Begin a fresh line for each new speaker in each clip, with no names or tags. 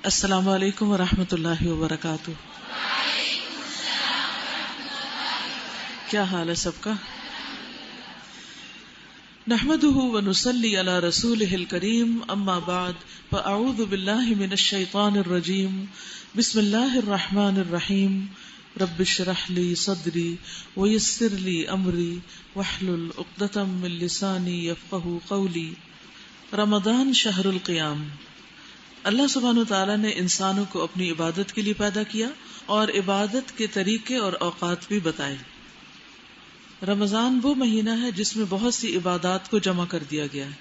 السلام علیکم ورحمۃ اللہ وبرکاتہ. کیا حال ہے سب کا؟ نحمده ونصلی علی رسولہ الکریم، اما بعد فاعوذ باللہ من الشیطان الرجیم، بسم اللہ الرحمن الرحیم. رب اشرح لی صدری ویسر لی امری واحلل عقدۃ من لسانی یفقہوا قولی. رمضان شہر القیام. اللہ سبحانہ وتعالیٰ نے انسانوں کو اپنی عبادت کے لیے پیدا کیا اور عبادت کے طریقے اور اوقات بھی بتائے. رمضان وہ مہینہ ہے جس میں بہت سی عبادات کو جمع کر دیا گیا ہے.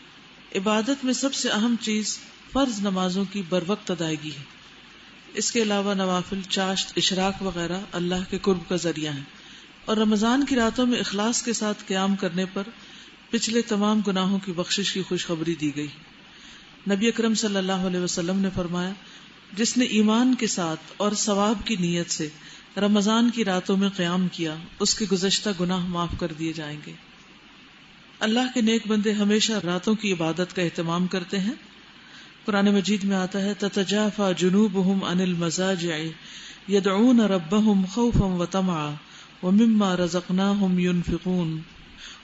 عبادت میں سب سے اہم چیز فرض نمازوں کی بروقت ادائیگی ہے. اس کے علاوہ نوافل، چاشت، اشراق وغیرہ اللہ کے قرب کا ذریعہ ہیں. اور رمضان کی راتوں میں اخلاص کے ساتھ قیام کرنے پر پچھلے تمام گناہوں کی بخشش کی خوشخبری دی گئی. نبی اکرم صلی اللہ علیہ وسلم نے فرمایا، جس نے ایمان کے ساتھ اور ثواب کی نیت سے رمضان کی راتوں میں قیام کیا، اس کے گزشتہ گناہ معاف کر دیے جائیں گے. اللہ کے نیک بندے ہمیشہ راتوں کی عبادت کا اہتمام کرتے ہیں. قرآن مجید میں آتا ہے، تتجافى جنوبهم عن المضاجع يدعون ربهم خوفا وطمعا ومما رزقناهم ينفقون.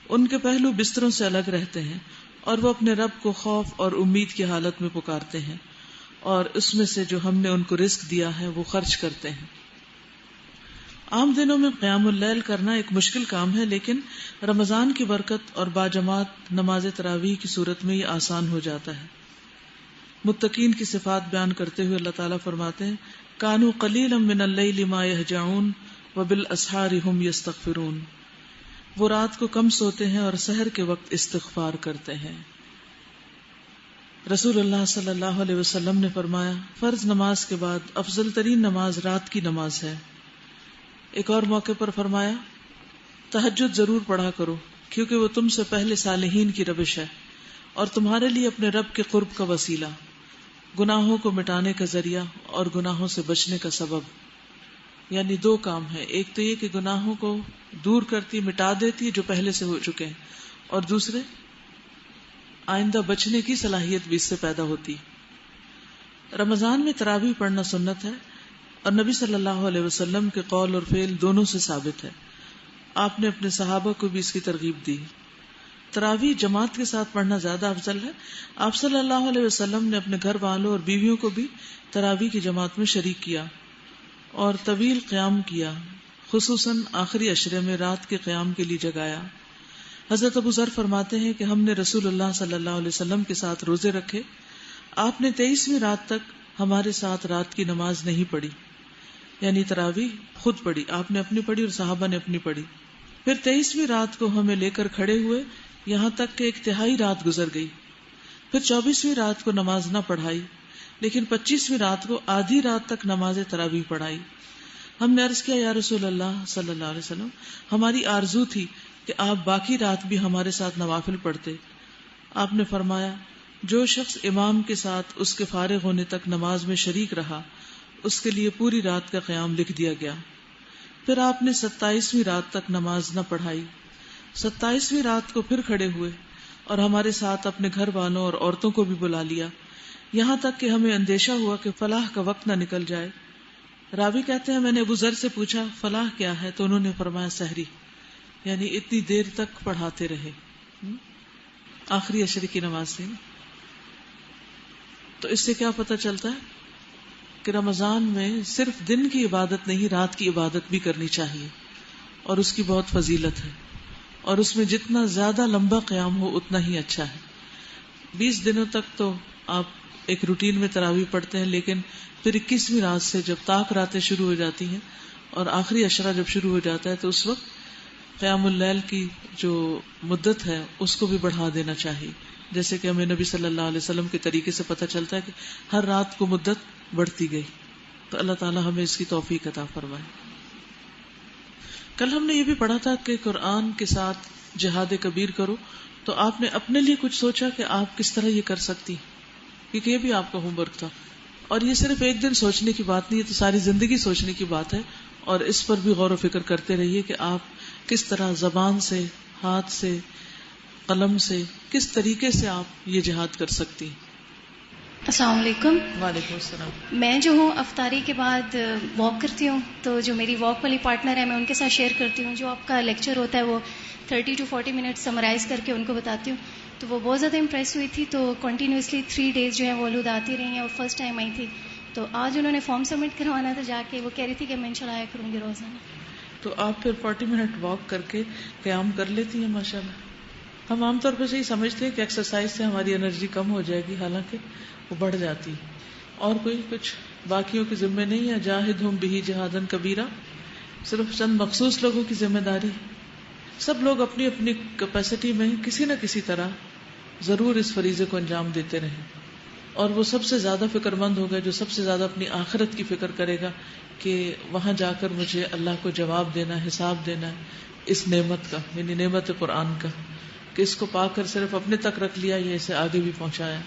ان کے پہلو بستروں سے الگ رہتے ہیں اور وہ اپنے رب کو خوف اور امید کی حالت میں پکارتے ہیں اور اس میں سے جو ہم نے ان کو رزق دیا ہے وہ خرچ کرتے ہیں. عام دنوں میں قیام اللیل کرنا ایک مشکل کام ہے، لیکن رمضان کی برکت اور باجماعت نماز تراویح کی صورت میں یہ آسان ہو جاتا ہے. متقین کی صفات بیان کرتے ہوئے اللہ تعالیٰ فرماتے ہیں، کانوا قلیلا من اللیل ما یہجعون وبالاسحار ھم یستغفرون. وہ رات کو کم سوتے ہیں اور سحر کے وقت استغفار کرتے ہیں. رسول اللہ صلی اللہ علیہ وسلم نے فرمایا، فرض نماز کے بعد افضل ترین نماز رات کی نماز ہے. ایک اور موقع پر فرمایا، تہجد ضرور پڑھا کرو کیونکہ وہ تم سے پہلے صالحین کی روش ہے اور تمہارے لیے اپنے رب کے قرب کا وسیلہ، گناہوں کو مٹانے کا ذریعہ اور گناہوں سے بچنے کا سبب. یعنی دو کام ہیں، ایک تو یہ کہ گناہوں کو دور کرتی، مٹا دیتی جو پہلے سے ہو چکے ہیں، اور دوسرے آئندہ بچنے کی صلاحیت بھی اس سے پیدا ہوتی. رمضان میں تراویح پڑھنا سنت ہے اور نبی صلی اللہ علیہ وسلم کے قول اور فعل دونوں سے ثابت ہے. آپ نے اپنے صحابہ کو بھی اس کی ترغیب دی. تراویح جماعت کے ساتھ پڑھنا زیادہ افضل ہے. آپ صلی اللہ علیہ وسلم نے اپنے گھر والوں اور بیویوں کو بھی تراویح کی جماعت میں شریک کیا اور طویل قیام کیا، خصوصاً آخری عشرے میں رات کے قیام کے لیے جگایا. حضرت ابو ذر فرماتے ہیں کہ ہم نے رسول اللہ صلی اللہ علیہ وسلم کے ساتھ روزے رکھے. آپ نے 23ویں رات تک ہمارے ساتھ رات کی نماز نہیں پڑھی، یعنی تراویح خود پڑھی، آپ نے اپنی پڑھی اور صحابہ نے اپنی پڑھی. پھر 23ویں رات کو ہمیں لے کر کھڑے ہوئے یہاں تک کہ ایک تہائی رات گزر گئی. پھر 24ویں رات کو نماز نہ پڑھائی، لیکن 25ویں رات کو آدھی رات تک نماز تراویح پڑھائی. ہم نے عرض کیا، یا رسول اللہ صلی اللہ علیہ وسلم، ہماری آرزو تھی کہ آپ باقی رات بھی ہمارے ساتھ نوافل پڑھتے. آپ نے فرمایا، جو شخص امام کے ساتھ اس کے فارغ ہونے تک نماز میں شریک رہا اس کے لیے پوری رات کا قیام لکھ دیا گیا. پھر آپ نے 27ویں رات تک نماز نہ پڑھائی. 27ویں رات کو پھر کھڑے ہوئے اور ہمارے ساتھ اپنے گھر والوں اور عورتوں کو بھی بلا لیا، یہاں تک کہ ہمیں اندیشہ ہوا کہ فلاح کا وقت نہ نکل جائے. راوی کہتے ہیں، میں نے ابو ذر سے پوچھا فلاح کیا ہے، تو انہوں نے فرمایا سحری، یعنی اتنی دیر تک پڑھاتے رہے. آخری عشرے کی نماز سے. تو اس سے کیا پتہ چلتا ہے کہ رمضان میں صرف دن کی عبادت نہیں، رات کی عبادت بھی کرنی چاہیے اور اس کی بہت فضیلت ہے، اور اس میں جتنا زیادہ لمبا قیام ہو اتنا ہی اچھا ہے. 20 دنوں تک تو آپ ایک روٹین میں تراویح پڑھتے ہیں، لیکن پھر 21ویں رات سے جب طاق راتیں شروع ہو جاتی ہیں اور آخری عشرہ جب شروع ہو جاتا ہے تو اس وقت قیام اللیل کی جو مدت ہے اس کو بھی بڑھا دینا چاہیے. جیسے کہ ہمیں نبی صلی اللہ علیہ وسلم کے طریقے سے پتہ چلتا ہے کہ ہر رات کو مدت بڑھتی گئی. تو اللہ تعالیٰ ہمیں اس کی توفیق عطا فرمائے. کل ہم نے یہ بھی پڑھا تھا کہ قرآن کے ساتھ جہاد کبیر کرو، تو آپ نے اپنے لیے کچھ سوچا کہ آپ کس طرح یہ کر سکتی، کیونکہ یہ بھی آپ کا ہوم ورک تھا. اور یہ صرف ایک دن سوچنے کی بات نہیں ہے، تو ساری زندگی سوچنے کی بات ہے، اور اس پر بھی غور و فکر کرتے رہیے کہ آپ کس طرح زبان سے، ہاتھ سے، قلم سے، کس طریقے سے آپ یہ جہاد کر سکتی.
السلام علیکم.
وعلیکم السلام.
میں جو ہوں افطاری کے بعد واک کرتی ہوں، تو جو میری واک والی پارٹنر ہے میں ان کے ساتھ شیئر کرتی ہوں. جو آپ کا لیکچر ہوتا ہے وہ 30 to 40 منٹ سمرائز کر کے ان کو بتاتی ہوں. تو وہ بہت زیادہ امپریس ہوئی تھی. تو کنٹینیوسلی 3 days جو ہے وہ الود آتی رہی ہیں، اور فرسٹ ٹائم آئی تھی. تو آج انہوں نے فارم سبمٹ کروانا تھا، جا کے وہ کہہ رہی تھی کہ میں انشاءاللہ آیا کروں گی روزانہ.
تو آپ پھر 40 منٹ واک کر کے قیام کر لیتی ہیں؟ ماشاءاللہ. ہم عام طور پر یہی سمجھتے ہیں کہ ایکسرسائز سے ہماری انرجی کم ہو جائے گی، حالانکہ وہ بڑھ جاتی. اور کوئی کچھ باقیوں کے ذمہ نہیں ہے؟ جاہدہم بہ جہادن کبیرہ صرف چند مخصوص لوگوں کی ذمہ داری. سب لوگ اپنی اپنی کیپیسٹی میں کسی نہ کسی طرح ضرور اس فریضے کو انجام دیتے رہیں. اور وہ سب سے زیادہ فکر مند ہوگا جو سب سے زیادہ اپنی آخرت کی فکر کرے گا کہ وہاں جا کر مجھے اللہ کو جواب دینا ہے، حساب دینا ہے اس نعمت کا، یعنی نعمت قرآن کا، کہ اس کو پا کر صرف اپنے تک رکھ لیا یا اسے آگے بھی پہنچایا.